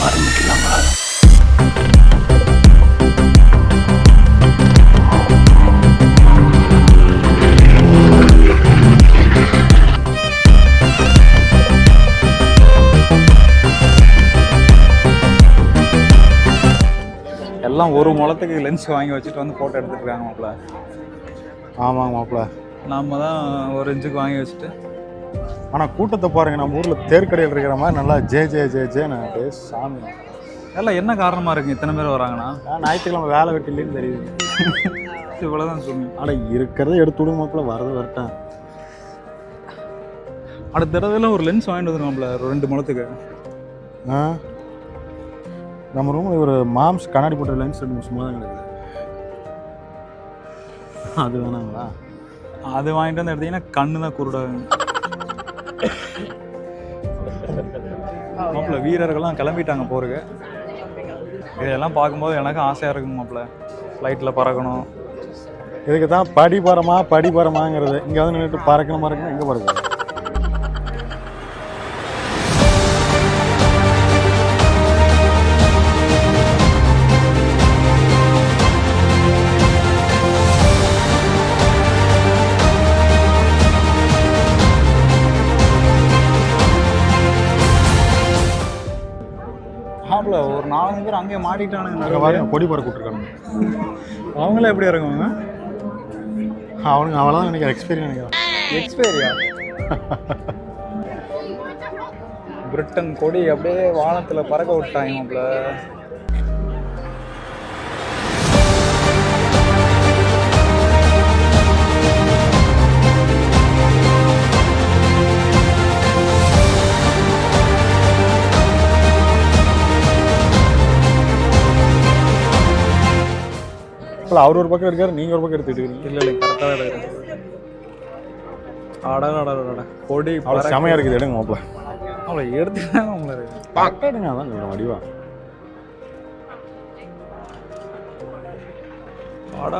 ஆரம்பிக்கலாமா? எல்லாம் ஒரு முளத்துக்கு லென்ஸ் வாங்கி வச்சுட்டு வந்து ஃபோட்டோ எடுத்துட்டு இருக்காங்க மாப்பிள்ள. ஆமாங்க மாப்பிள்ள. நம்ம தான் ஒரு இன்ச்சுக்கு வாங்கி வச்சுட்டு. ஆனால் கூட்டத்தை பாருங்கள், நம்ம ஊரில் தேர்க்கடையில் இருக்கிற மாதிரி நல்லா ஜே ஜே ஜே ஜேன்னு அப்படியே சாமி. எல்லாம் என்ன காரணமாக இருக்குங்க இத்தனை பேர் வராங்கன்னா? ஞாயிற்றுக்கிழமை வேலை வெட்டி இல்லைன்னு தெரியுது. இவ்வளோதான் சொல்லி. ஆனால் இருக்கிறத எடுத்து விடுங்க மாப்பிள்ள, வரது வரட்டேன். அடுத்த தடவைலாம் ஒரு லென்ஸ் வாங்கிட்டு வந்துருவோம்ல ஒரு 2 முளத்துக்கு. நம்ம ரூமில் ஒரு மாம்ஸ் கண்ணாடி போட்ட லென்ஸ் 2 சும்மா தான் கிடைக்குது. அது வேணாங்களா? அது வாங்கிட்டு வந்து எடுத்தீங்கன்னா கண்ணு தான் குருடாகும். மாப்பிள்ள வீரர்கள்லாம் கிளம்பிட்டாங்க போருக்கு. இதெல்லாம் பார்க்கும்போது எனக்கு ஆசையாக இருக்குங்க மாப்பிள்ள, ஃப்ளைட்டில் பறக்கணும். இதுக்கு தான் படி பரமாங்கிறது. இங்கே வந்து நின்றுட்டு பறக்கணும் எங்கே பறக்கணும்? மாப்பிள்ள ஒரு 4-5 பேர் அங்கேயே மாட்டிக்கிட்டானுங்க. கொடி பறக்க விட்டுருக்கானுங்க. அவங்களே எப்படி இறங்குவாங்க? அவனுங்க அவ்வளோதான் நினைக்கிறேன். எக்ஸ்பீரியா பிரிட்டன் கொடி அப்படியே வானத்தில் பறக்க விட்டாங்க மாப்பிள்ள. அவர் ஒரு பக்கம் இருக்காரு, நீங்கள் ஒரு பக்கம் எடுத்துக்கிட்டு. இல்லை கரெக்டாக தான் எடுக்கிறேன். அட கொடி அவ்வளோ செமையாக இருக்குது. எடுங்க மாப்பிள்ள. அவ்வளோ எடுத்துக்கிட்டாங்க உங்களை பார்க்காடுங்க. அதான் சொல்கிறேன் வடிவா. அட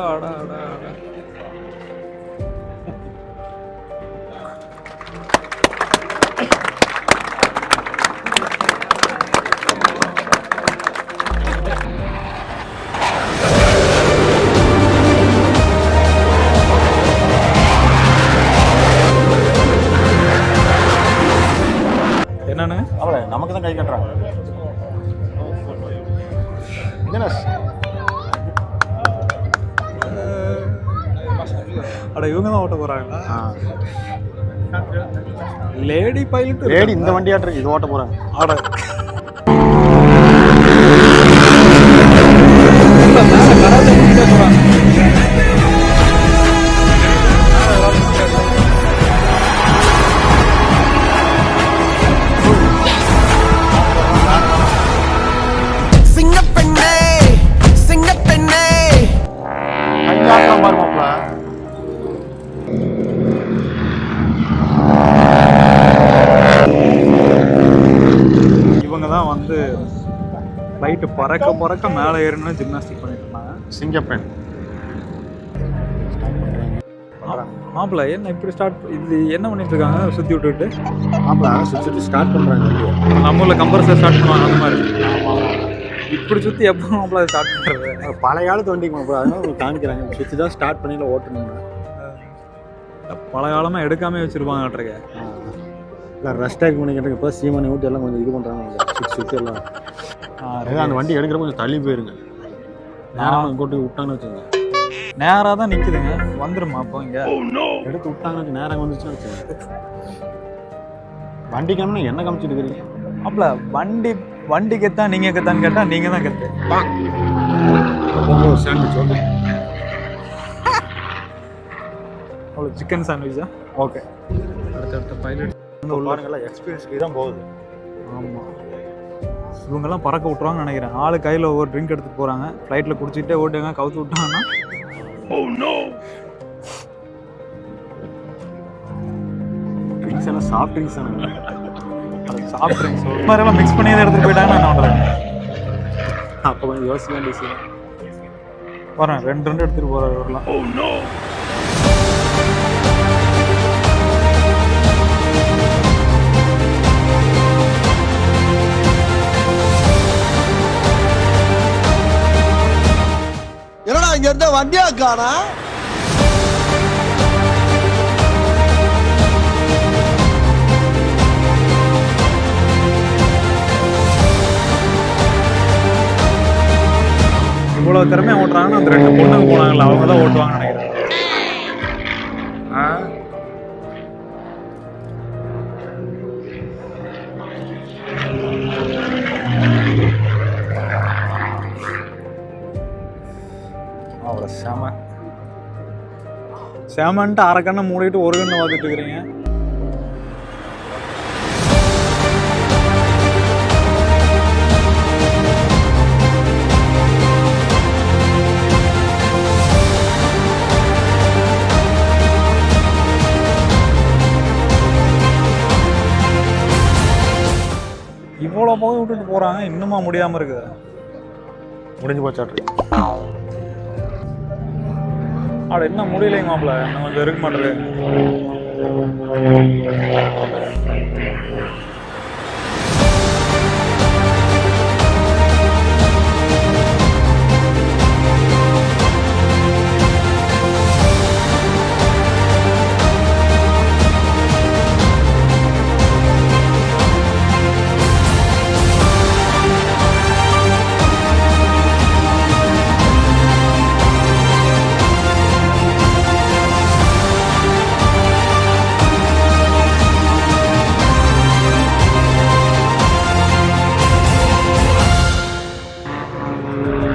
என்னன்னு அவ்வளோ நமக்கு தான் கை கட்டுறாங்க. அட இவங்க தான் ஓட்ட போறாங்களா? Lady pilot. லேடி இந்த வண்டி ஆட்டுறது இது ஓட்ட போறாங்க. அட ஃப்ளைட்டு பறக்க மேலே ஏறணும் ஜிம்னாஸ்டிக் பண்ணிட்டு இருந்தாங்க. சிங்கப்பெண் மாப்பிள்ள என்ன இப்படி ஸ்டார்ட், இது என்ன பண்ணிட்டு இருக்காங்க சுற்றி விட்டுட்டு? மாப்பிள்ள சுற்றி ஸ்டார்ட் பண்ணுறாங்க. நம்ம ஊரில் கம்ப்ரஸர் ஸ்டார்ட் பண்ணுவாங்க அந்த மாதிரி. இப்படி சுற்றி எப்போ மாப்பிள்ள அதை ஸ்டார்ட் பண்ணுறது? பழைய காலத்து வண்டிக்கு மாப்பிள்ள, அதனால உங்களுக்கு காமிக்கிறாங்க. சுற்றி தான் ஸ்டார்ட் பண்ணியில் ஓட்டணுங்க. பல காலமாக எடுக்காமே வச்சுருப்பாங்கட்ருக்க. இல்லை ரெஸ்டாக் பண்ணிக்கிட்டு இப்போ சீமனை ஊட்டி எல்லாம் கொஞ்சம் இது பண்ணுறாங்க. சுற்றி எல்லாம் அந்த வண்டி எடுக்கிற கொஞ்சம் தள்ளி போயிருங்க. நேரம் கூட்டி விட்டாங்கன்னு வச்சுங்க. நேராக தான் நிற்குதுங்க. வந்துடுமா அப்போ இங்கே எடுத்து விட்டாங்கன்னு வச்சு நேரம் வந்துச்சுன்னு வச்சுங்க. வண்டி காமினா என்ன காமிச்சிட்டு இருக்கிறீங்க? அப்பல வண்டி கெத்தா நீங்கள் கெத்தான்னு கேட்டால் நீங்கள் தான் கெத்து. Sandwich okay. அவ்வளோ சிக்கன் சாண்ட்விச்சா? ஓகே. அடுத்த பைலட் பாருங்கள்லாம் எக்ஸ்பீரியன்ஸ்க்கு தான் போகுது. ஆமாம், இவங்கெல்லாம் பறக்க விட்ருவாங்கன்னு நினைக்கிறேன். ஆளு கையில் ஒவ்வொரு ட்ரிங்க் எடுத்துகிட்டு போகிறாங்க. ஃப்ளைட்டில் குடிச்சிட்டே ஓட்டுங்க. கவுத்து விட்டாங்கன்னா ட்ரிங்க்ஸ் எல்லாம் சாஃப்ட் ட்ரிங்க்ஸ் தானே. அது சாஃப்ட் ட்ரிங்க்ஸ் ஒரு மாதிரியெல்லாம் மிக்ஸ் பண்ணி எடுத்துகிட்டு போயிட்டாங்கன்னா என்ன பண்ணுறேன்? அப்போ கொஞ்சம் யோசிக்க வேண்டிய விஷயம். வரேன் 2 எடுத்துகிட்டு போகிறார் வரலாம். எந்த வண்டியா காணா? இவ்வளோ திறமையாக ஓட்டுறாங்கன்னா அந்த 2 பொண்ணுங்க போனாங்கல்ல அவங்க தான் ஓட்டுவாங்கன்னு நினைக்கிறேன். அவ்வளோ செமன்ட்டு அரை கண்ணை மூடிட்டு ஒரு கண்ணை பார்த்துட்டு இருக்கிறீங்க. இவ்வளோ போய் விட்டுட்டு போகிறாங்க, இன்னுமா முடியாமல் இருக்குது? முடிஞ்சு போச்சாட்டு. அட என்ன முடியலைங்க மாப்பிள்ள, இன்னும் கொஞ்சம் இருக்க மாட்டேது.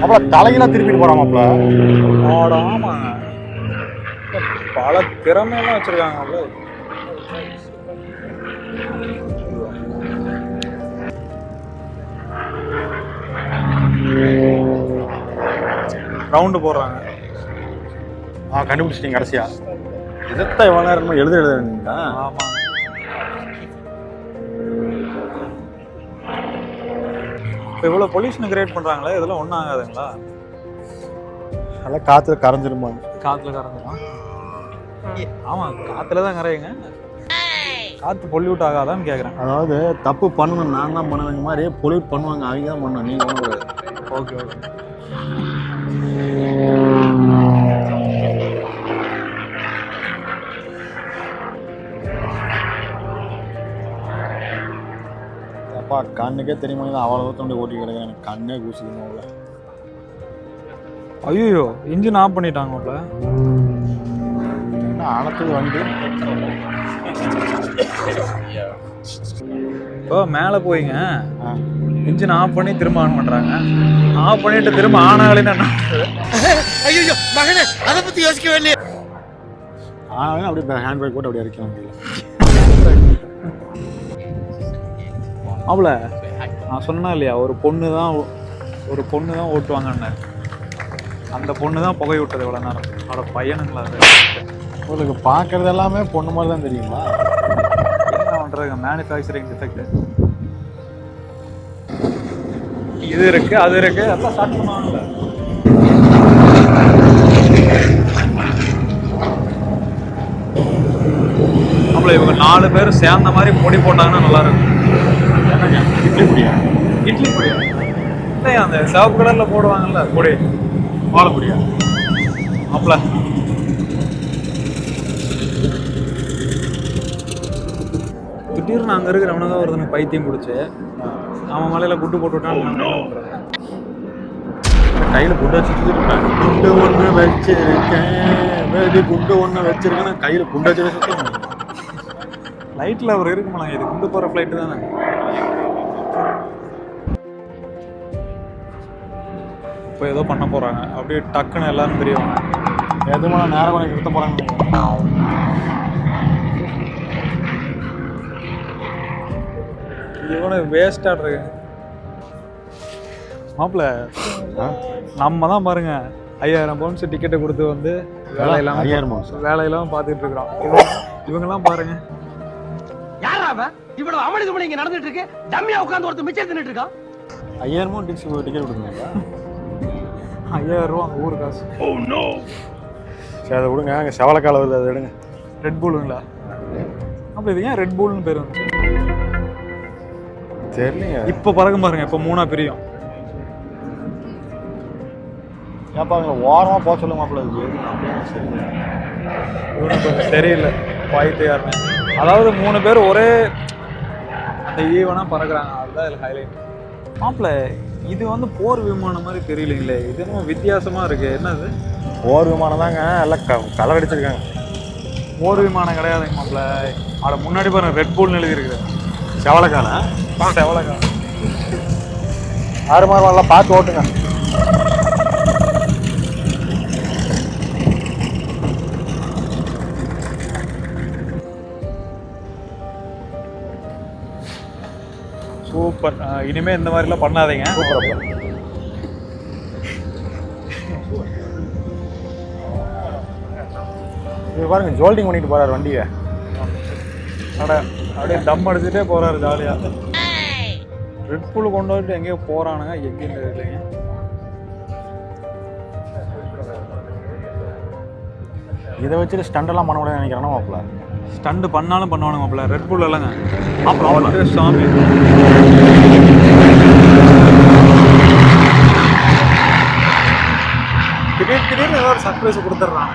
அப்புறம் தலையெல்லாம் திருப்பிட்டு போறாமாப்ல. ஆட ஆமாங்க, பல திறமையெல்லாம் வச்சிருக்காங்கல்ல. ரவுண்டு போடுறாங்க. கண்டுபிடிச்சிட்டீங்க கடைசியா. இதைத்தான் எவ்வளோ நேரம் எழுதுறீங்களா? ஆமாம். இப்போ இவ்வளோ பொல்யூஷன் கிரியேட் பண்ணுறாங்களே, இதெல்லாம் ஒன்றும் ஆகாதுங்களா? அதெல்லாம் காற்றுல கரைஞ்சிருமாங்க. காற்றுல கரைஞ்சிடும். ஆமாம், காற்றுல தான் கரையுங்க. காற்று பொல்யூட் ஆகாதான்னு கேட்குறேன். அதாவது தப்பு பண்ணணும், நான் தான் பண்ணுவேங்க மாதிரி பொல்யூட் பண்ணுவாங்க, அவங்க தான் பண்ணணும், நீங்கள் பண்ணக்கூடாது. Okay okay. அப்பா கண்ணுக்கே தெரியுமா அவ்வளோ தோண்டி ஓட்டி கிடக்குறேன், எனக்கு கண்ணே கூசுதுங்க அவ்வளோ. ஐயோ, இன்ஜின் ஆஃப் பண்ணிட்டாங்கல்ல. என்ன அனத்துக்கு வண்டி. இப்போ மேலே போயிங்க, இன்ஜின் ஆஃப் பண்ணி திரும்ப ஆன் பண்ணுறாங்க. ஆஃப் பண்ணிட்டு திரும்ப ஆன் ஆகலைன்னு என்ன? ஐயோ மகனே, அதை பத்தி யோசிக்கவே இல்லையே. ஆனாலும் அப்படியே ஹேண்ட் பிரேக் போட்டு அப்படியே இறக்க முடியல. அவ்வளோ நான் சொன்னா இல்லையா, ஒரு பொண்ணு தான் ஓட்டுவாங்கன்னு. அந்த பொண்ணு தான் புகை விட்டது இவ்வளோ நேரம். அவளோட பையனுங்களா அது? உங்களுக்கு பார்க்கறது எல்லாமே பொண்ணு மாதிரி தான் தெரியுங்களா? என்ன பண்ணுறதுங்க, மேனுஃபேக்சரிங் டிஃபெக்ட். இது இருக்கு, அது இருக்கு, அதெல்லாம் ஸ்டார்ட் பண்ணுவாங்கல்ல. நம்மள இவங்க 4 பேர் சேர்ந்த மாதிரி பொடி போட்டாங்கன்னா நல்லா இருக்கும். இட்லி பொடியா? இட்லி பொடியா? இல்லையா, அந்த சிவப்பு கலர்ல போடுவாங்கல்ல பொடி, வாழைப்பொடியா? அப்பல திடீர்னு அங்கே இருக்கிறவனுங்க ஒருத்தனுக்கு பைத்தியம் பிடிச்சி அவன் மலையில குட்டு போட்டு விட்டான்னு கையில் குண்டு வச்சுட்டு குண்டு ஒன்று வச்சிருக்கேன், குண்டு ஒன்று வச்சிருக்கேன், கையில் குண்டு வச்சு லைட்டில் அவர் இருக்குமாங்க. இது குண்டு போகிற ஃப்ளைட்டு தானே. இப்போ ஏதோ பண்ண போகிறாங்க, அப்படியே டக்குன்னு எல்லாரும் தெரியவாங்க. எதுமா நேரம் கொஞ்சம் நிறுத்த போகிறாங்க. இவனு வேஸ்டாக இருக்கு மாப்பிள்ள. நம்ம தான் பாருங்க 5000 பவுன்ஸ் டிக்கெட்டை கொடுத்து வந்து வேலையெல்லாம் பார்த்துட்டு இருக்கிறோம். இவங்கெல்லாம் பாருங்க, யாரா அவன்? இவ்வளவு அமளிதுமணி இங்க நடந்துட்டு இருக்கு, டம்மியா உட்கார்ந்து ஒருத்தர் மிச்சம் தின்னுட்டு இருக்கான். 5000 டிக்கெட் கொடுக்குறீங்களா? 5000 ரூபா ஊர் காசு. சரி அதை விடுங்க, அங்கே செவலக்கால வருது, அதை எடுங்க. ரெட் பூலுங்களா? அப்போ இது ஏன் ரெட் பூல்னு பேர் வந்துச்சு தெரியலைங்க. இப்போ பறக்கும் பாருங்க, இப்போ 3ஆ பிரியும். ஏப்பா அங்கே ஓரமாக போக சொல்ல மாப்பிள்ள சரி இவனுக்கு கொஞ்சம் சரியில்லை பாய்த்தையாருன்னு. அதாவது 3 பேர் ஒரே அந்த ஈவனாக பறக்குறாங்க, அதுதான் இதில் ஹைலைட். மாப்பிள்ள இது வந்து போர் விமானம் மாதிரி தெரியலைங்களே, இது என்னமோ வித்தியாசமாக இருக்குது. என்னது போர் விமானம் தாங்க, எல்லாம் கலர் அடிச்சிருக்காங்க. போர் விமானம் கிடையாதுங்க மாப்பிள்ள. அதை முன்னாடி பாருங்க ரெட் பூல்னு எழுதியிருக்குது. செவலக்கான செவலக்கான 6 மாதம் நல்லா பார்த்து ஓட்டுங்க. சூப்பர். இனிமே இந்த மாதிரிலாம் பண்ணாதீங்க. இது பாருங்க ஜோல்டிங் பண்ணிட்டு போறாரு வண்டியை. அப்படியே தம் அடிச்சுட்டே போறாரு ஜாலியா. ரெட் பூல் கொண்டு வந்துட்டு எங்கேயோ போறானுங்க, எங்கேயும் தெரியலைங்க. இதை வச்சுட்டு ஸ்டண்டெல்லாம் பண்ண முடியாது நினைக்கிறேன்னா மாப்பிள்ள. ஸ்டண்ட் பண்ணாலும் பண்ணுவானுங்க மாப்பிள்ள. ரெட் பூல் இல்லைங்க அப்புறம் சாமி. திடீர்னு ஏதோ ஒரு சர்ப்ரைஸ் கொடுத்துட்றான்.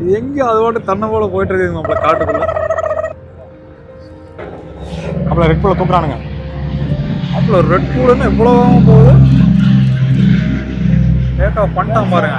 இது எங்கேயும் அதோட தன்னை போல போயிட்டு இருக்குங்க மாப்பிள்ள காட்டுக்குள்ள. மாப்பிள்ள ரெட் பூலை தூக்குறானுங்க. மாப்பிள்ள ரெட் பூல்னு எவ்வளோ போகுது. லேட்டாக பண்ணிட்டான் பாருங்க.